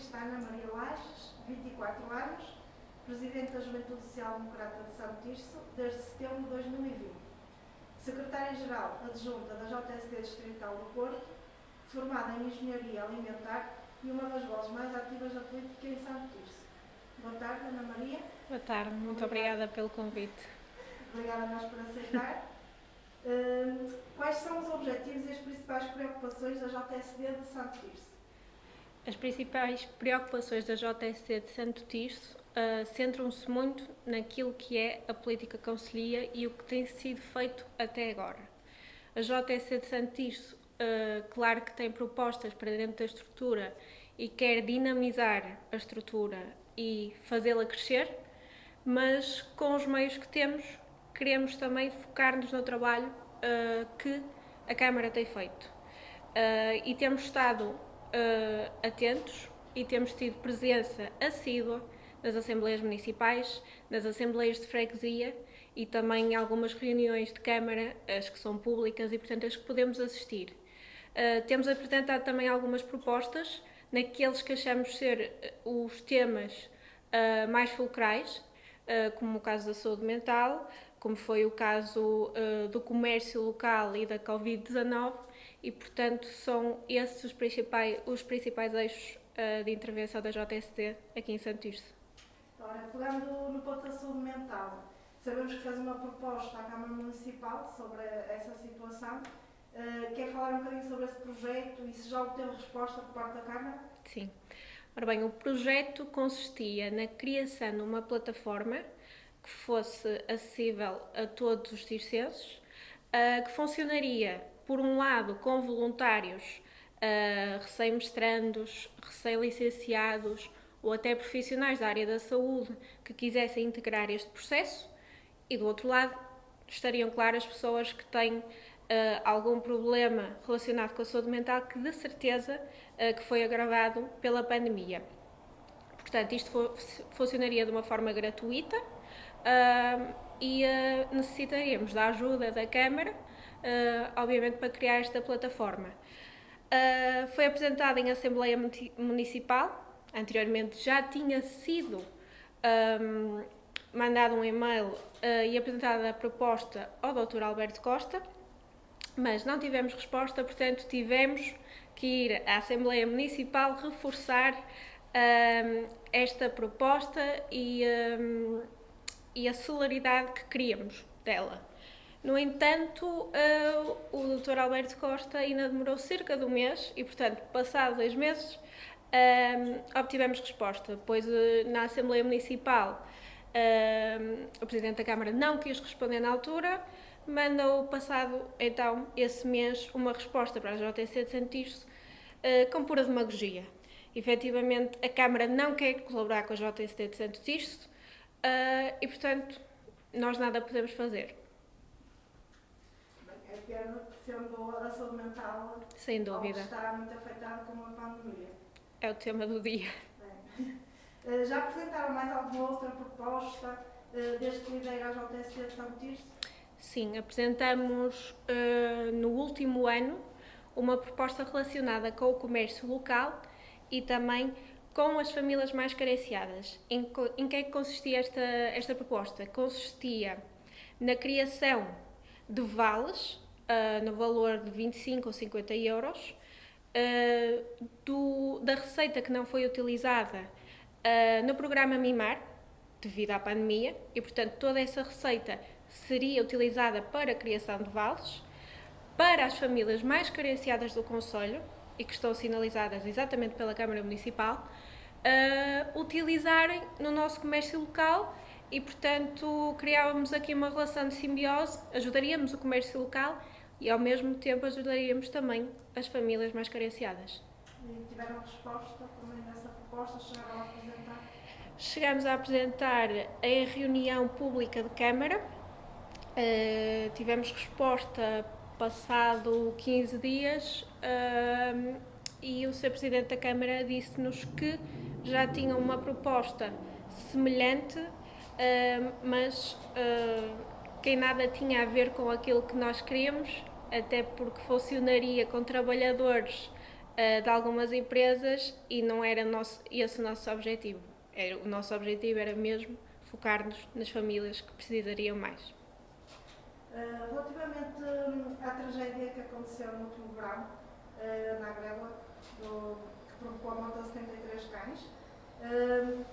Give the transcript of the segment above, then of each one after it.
Santo Ana Maria Lages, 24 anos, Presidente da Juventude Social Democrata de Santo Tirso, desde setembro de 2020. Secretária-Geral Adjunta da JSD Distrital do Porto, formada em Engenharia Alimentar e uma das vozes mais ativas da política em Santo Tirso. Boa tarde, Ana Maria. Boa tarde, muito obrigada pelo convite. Obrigada a nós por aceitar. Quais são os objetivos e as principais preocupações da JSD de Santo Tirso? As principais preocupações da JSD de Santo Tirso centram-se muito naquilo que é a política concelhia e o que tem sido feito até agora. A JSD de Santo Tirso, claro que tem propostas para dentro da estrutura e quer dinamizar a estrutura e fazê-la crescer, mas com os meios que temos, queremos também focar-nos no trabalho que a Câmara tem feito. E temos estado atentos e temos tido presença assídua nas Assembleias Municipais, nas Assembleias de Freguesia e também em algumas reuniões de Câmara, as que são públicas e, portanto, as que podemos assistir. Temos apresentado também algumas propostas naqueles que achamos ser os temas mais fulcrais, como o caso da saúde mental, como foi o caso do comércio local e da Covid-19, e, portanto, são esses os principais eixos de intervenção da JSD aqui em Santo Tirso. Ora, pegando no ponto da saúde mental, sabemos que fez uma proposta à Câmara Municipal sobre essa situação. Quer falar um bocadinho sobre esse projeto e se já obteve resposta por parte da Câmara? Sim. Ora bem, o projeto consistia na criação de uma plataforma que fosse acessível a todos os tircenses, que funcionaria, por um lado, com voluntários recém-mestrandos, recém-licenciados ou até profissionais da área da saúde que quisessem integrar este processo, e do outro lado estariam claras pessoas que têm algum problema relacionado com a saúde mental que de certeza que foi agravado pela pandemia. Portanto, isto funcionaria de uma forma gratuita e necessitaríamos da ajuda da Câmara, obviamente, para criar esta plataforma. Foi apresentada em Assembleia Municipal, anteriormente já tinha sido mandado um e-mail e apresentada a proposta ao Dr. Alberto Costa, mas não tivemos resposta, portanto tivemos que ir à Assembleia Municipal reforçar esta proposta e a celeridade que queríamos dela. No entanto, o Dr. Alberto Costa ainda demorou cerca de um mês e, portanto, passado 2 meses, obtivemos resposta, pois na Assembleia Municipal o Presidente da Câmara não quis responder na altura, mandou passado então esse mês uma resposta para a JSD de Santo Tirso com pura demagogia. Efetivamente, a Câmara não quer colaborar com a JSD de Santo Tirso e, portanto, nós nada podemos fazer. É pena que, sendo a saúde mental, sem dúvida, está muito afetada com a pandemia. É o tema do dia. Já apresentaram mais alguma outra proposta desde que lidera a JSD de Santo Tirso? Sim, apresentamos no último ano uma proposta relacionada com o comércio local e também com as famílias mais carenciadas. Em que é que consistia esta proposta? Consistia na criação de vales no valor de 25 ou 50 euros da receita que não foi utilizada no programa Mimar, devido à pandemia, e, portanto, toda essa receita seria utilizada para a criação de vales para as famílias mais carenciadas do concelho e que estão sinalizadas exatamente pela Câmara Municipal, utilizarem no nosso comércio local e, portanto, criávamos aqui uma relação de simbiose, ajudaríamos o comércio local e, ao mesmo tempo, ajudaríamos também as famílias mais carenciadas. E tiveram resposta também dessa proposta? Chegaram a apresentar? Chegámos a apresentar em reunião pública de Câmara, tivemos resposta passado 15 dias e o Sr. Presidente da Câmara disse-nos que já tinham uma proposta semelhante, mas que em nada tinha a ver com aquilo que nós queríamos, até porque funcionaria com trabalhadores de algumas empresas e não era esse o nosso objetivo. O nosso objetivo era mesmo focar-nos nas famílias que precisariam mais. Relativamente à tragédia que aconteceu no último verão, na Agrela, que provocou a morte de 73 cães,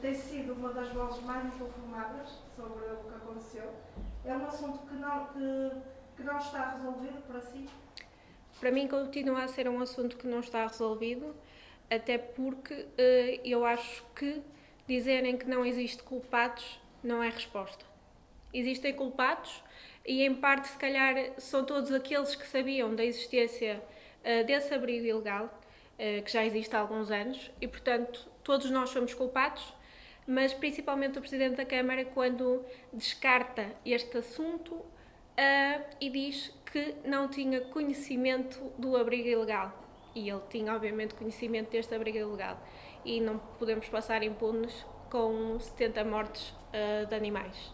tem sido uma das vozes mais inconformadas sobre o que aconteceu. É um assunto que não está resolvido para si? Para mim continua a ser um assunto que não está resolvido, até porque eu acho que dizerem que não existe culpados não é resposta. Existem culpados e, em parte, se calhar, são todos aqueles que sabiam da existência desse abrigo ilegal, que já existe há alguns anos, e, portanto, todos nós somos culpados, mas principalmente o Presidente da Câmara, quando descarta este assunto e diz que não tinha conhecimento do abrigo ilegal. E ele tinha, obviamente, conhecimento deste abrigo ilegal. E não podemos passar impunes com 70 mortes de animais.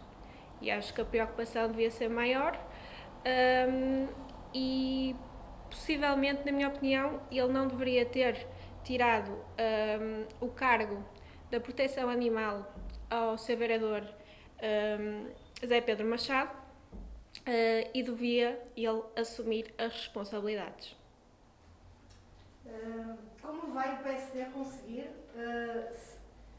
E acho que a preocupação devia ser maior e, possivelmente, na minha opinião, ele não deveria ter tirado o cargo da proteção animal ao seu vereador Zé Pedro Machado e devia ele assumir as responsabilidades. Como vai o PSD conseguir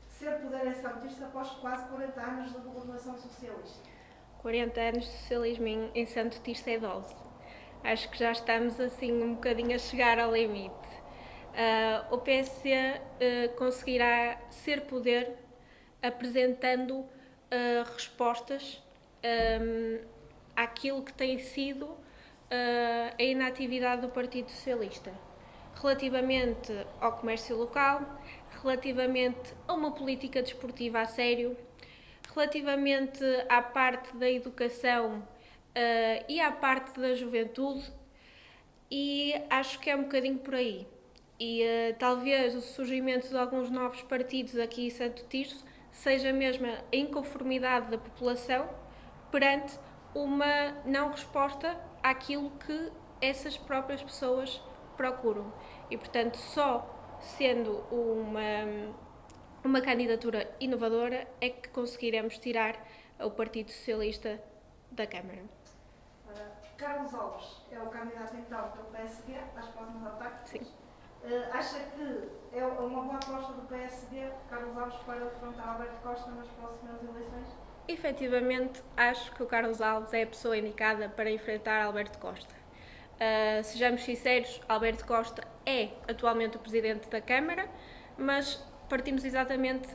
ser poder em Santo após quase 40 anos de governação socialista? 40 anos de socialismo em Santo Tirso é dose. Acho que já estamos assim um bocadinho a chegar ao limite. O PSD conseguirá ser poder apresentando respostas àquilo que tem sido a inatividade do Partido Socialista, relativamente ao comércio local, relativamente a uma política desportiva a sério, relativamente à parte da educação e à parte da juventude, e acho que é um bocadinho por aí. E talvez o surgimento de alguns novos partidos aqui em Santo Tirso seja mesmo a inconformidade da população perante uma não resposta àquilo que essas próprias pessoas procuram. E, portanto, só sendo uma candidatura inovadora é que conseguiremos tirar o Partido Socialista da Câmara. Carlos Alves é o candidato então pelo PSD às próximas autárquicas. Sim. Acha que é uma boa aposta do PSD, Carlos Alves, para defrontar Alberto Costa nas próximas eleições? Efetivamente, acho que o Carlos Alves é a pessoa indicada para enfrentar Alberto Costa. Sejamos sinceros, Alberto Costa é atualmente o Presidente da Câmara, mas partimos exatamente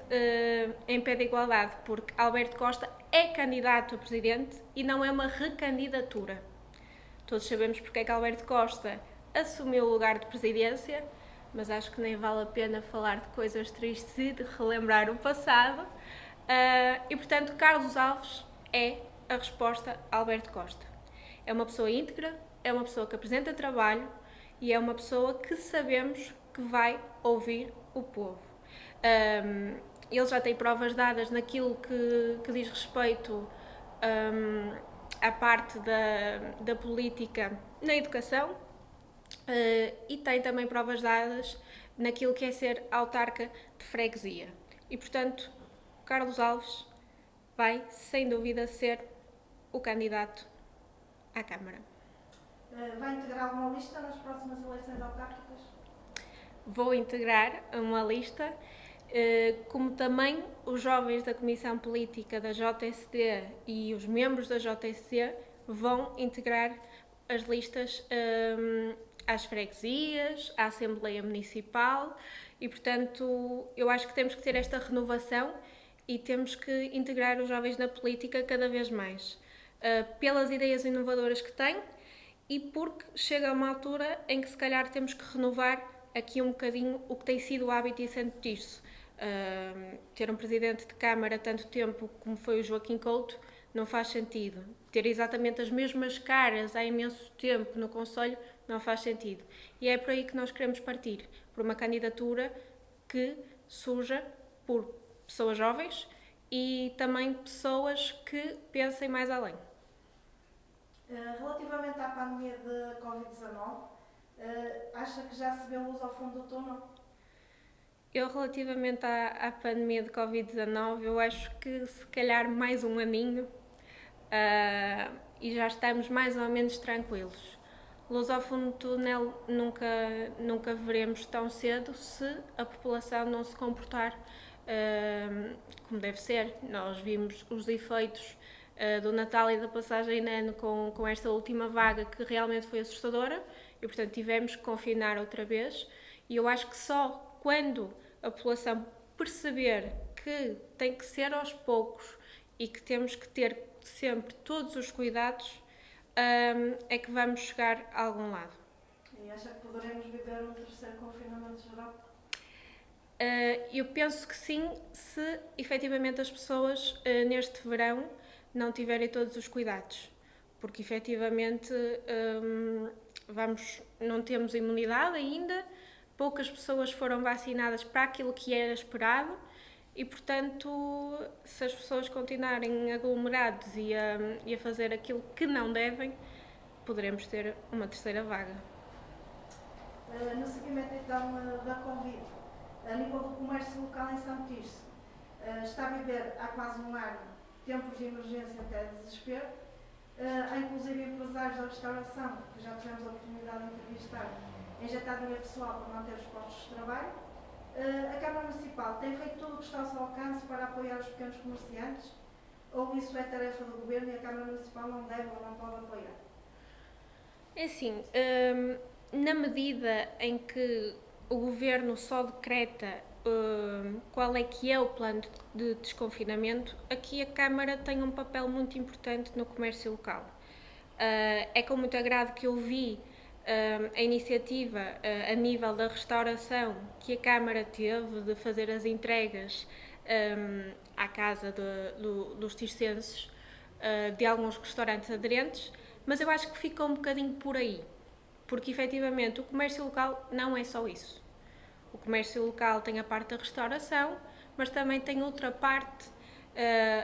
em pé de igualdade, porque Alberto Costa é candidato a Presidente e não é uma recandidatura. Todos sabemos porque é que Alberto Costa assumiu o lugar de Presidência, mas acho que nem vale a pena falar de coisas tristes e de relembrar o passado. E, portanto, Carlos Alves é a resposta a Alberto Costa. É uma pessoa íntegra, é uma pessoa que apresenta trabalho e é uma pessoa que sabemos que vai ouvir o povo. Ele já tem provas dadas naquilo que diz respeito à parte da política na educação e tem também provas dadas naquilo que é ser autarca de freguesia. E, portanto, Carlos Alves vai, sem dúvida, ser o candidato à Câmara. Vai integrar uma lista nas próximas eleições autárquicas? Vou integrar uma lista, como também os jovens da Comissão Política da JSD e os membros da JSD vão integrar as listas às freguesias, à Assembleia Municipal e, portanto, eu acho que temos que ter esta renovação e temos que integrar os jovens na política cada vez mais, pelas ideias inovadoras que têm e porque chega uma altura em que se calhar temos que renovar aqui um bocadinho o que tem sido o hábito em Santo Tirso. Ter um presidente de Câmara tanto tempo como foi o Joaquim Couto não faz sentido. Ter exatamente as mesmas caras há imenso tempo no Conselho não faz sentido. E é por aí que nós queremos partir, por uma candidatura que surja por pessoas jovens e também pessoas que pensem mais além. Relativamente à pandemia de Covid-19, Acha que já se vê luz ao fundo do túnel? Eu, relativamente à pandemia de Covid-19, eu acho que se calhar mais um aninho e já estamos mais ou menos tranquilos. Luz ao fundo do túnel nunca veremos tão cedo se a população não se comportar como deve ser. Nós vimos os efeitos do Natal e da passagem de ano com esta última vaga, que realmente foi assustadora, e portanto tivemos que confinar outra vez, e eu acho que só quando a população perceber que tem que ser aos poucos e que temos que ter sempre todos os cuidados, é que vamos chegar a algum lado. E acha que poderemos viver um terceiro confinamento geral? Eu penso que sim, se efetivamente as pessoas neste verão não tiverem todos os cuidados, porque efetivamente não temos imunidade ainda, poucas pessoas foram vacinadas para aquilo que era esperado e, portanto, se as pessoas continuarem aglomerados e a fazer aquilo que não devem, poderemos ter uma terceira vaga. No seguimento então da Covid, a nível do comércio local em São Tirso, está a viver há quase um ano tempos de emergência até desespero. Há inclusive empresários da restauração, que já tivemos a oportunidade de entrevistar, injetar dinheiro pessoal para manter os postos de trabalho. A Câmara Municipal tem feito tudo o que está ao seu alcance para apoiar os pequenos comerciantes? Ou isso é tarefa do Governo e a Câmara Municipal não deve ou não pode apoiar? É assim, na medida em que o Governo só decreta qual é que é o plano de desconfinamento, aqui a Câmara tem um papel muito importante no comércio local. É com muito agrado que eu vi a iniciativa a nível da restauração que a Câmara teve de fazer as entregas à casa dos tircenses de alguns restaurantes aderentes, mas eu acho que fica um bocadinho por aí, porque efetivamente o comércio local não é só isso. O comércio local tem a parte da restauração, mas também tem outra parte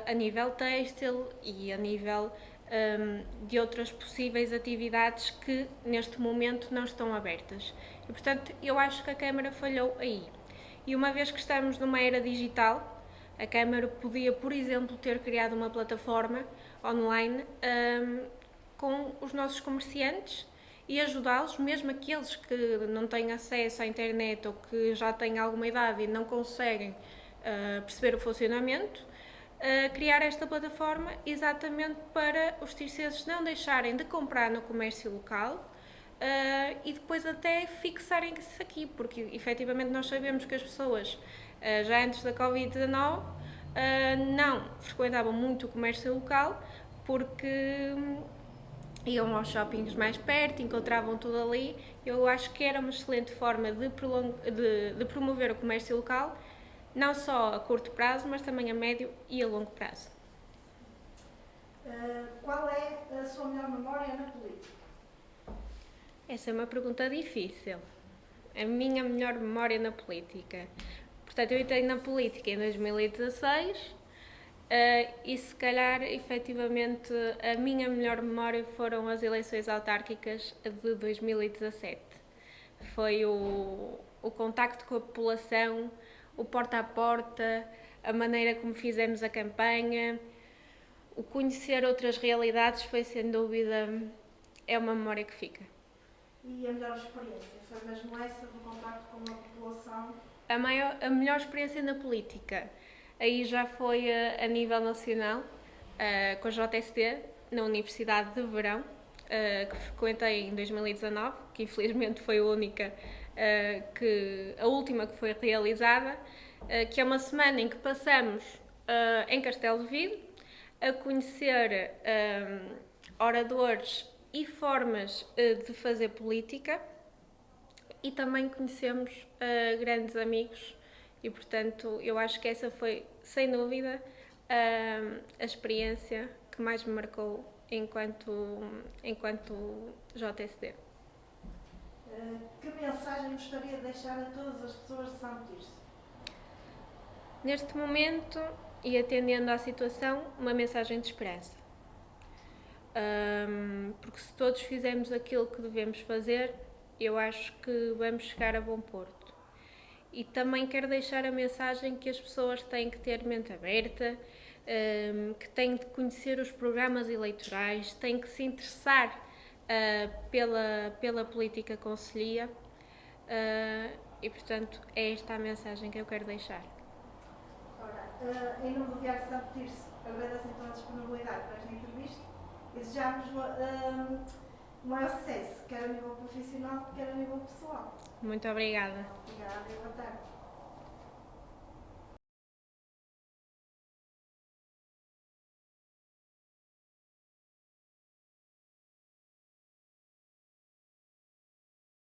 a nível têxtil e a nível de outras possíveis atividades que neste momento não estão abertas. E, portanto, eu acho que a Câmara falhou aí. E uma vez que estamos numa era digital, a Câmara podia, por exemplo, ter criado uma plataforma online com os nossos comerciantes e ajudá-los, mesmo aqueles que não têm acesso à internet ou que já têm alguma idade e não conseguem perceber o funcionamento, criar esta plataforma exatamente para os tircenses não deixarem de comprar no comércio local e depois até fixarem-se aqui, porque efetivamente nós sabemos que as pessoas já antes da Covid-19 não frequentavam muito o comércio local porque iam aos shoppings mais perto, encontravam tudo ali. Eu acho que era uma excelente forma de promover o comércio local, não só a curto prazo, mas também a médio e a longo prazo. Qual é a sua melhor memória na política? Essa é uma pergunta difícil. A minha melhor memória na política. Portanto, eu entrei na política em 2016 e se calhar, efetivamente, a minha melhor memória foram as eleições autárquicas de 2017. Foi o contacto com a população, o porta a porta, a maneira como fizemos a campanha, o conhecer outras realidades foi, sem dúvida, é uma memória que fica. E a melhor experiência? Foi mesmo essa do contacto com a população? A melhor experiência na política, aí já foi a nível nacional, com a JST, na Universidade de Verão, que frequentei em 2019, que infelizmente foi a última que foi realizada, que é uma semana em que passamos em Castelo de Vide a conhecer oradores e formas de fazer política e também conhecemos grandes amigos e, portanto, eu acho que essa foi, sem dúvida, a experiência que mais me marcou enquanto JSD. Que mensagem gostaria de deixar a todas as pessoas de São Tirso? Neste momento, e atendendo à situação, uma mensagem de esperança. Porque se todos fizermos aquilo que devemos fazer, eu acho que vamos chegar a bom porto. E também quero deixar a mensagem que as pessoas têm que ter mente aberta, que têm de conhecer os programas eleitorais, têm que se interessar pela política concelhia, e portanto é esta a mensagem que eu quero deixar. Ora, em nome do Diário de Santo Tirso, agradeço então a disponibilidade para esta entrevista e desejamos maior sucesso, quer a nível profissional, quer a nível pessoal. Muito obrigada. Obrigada e boa tarde.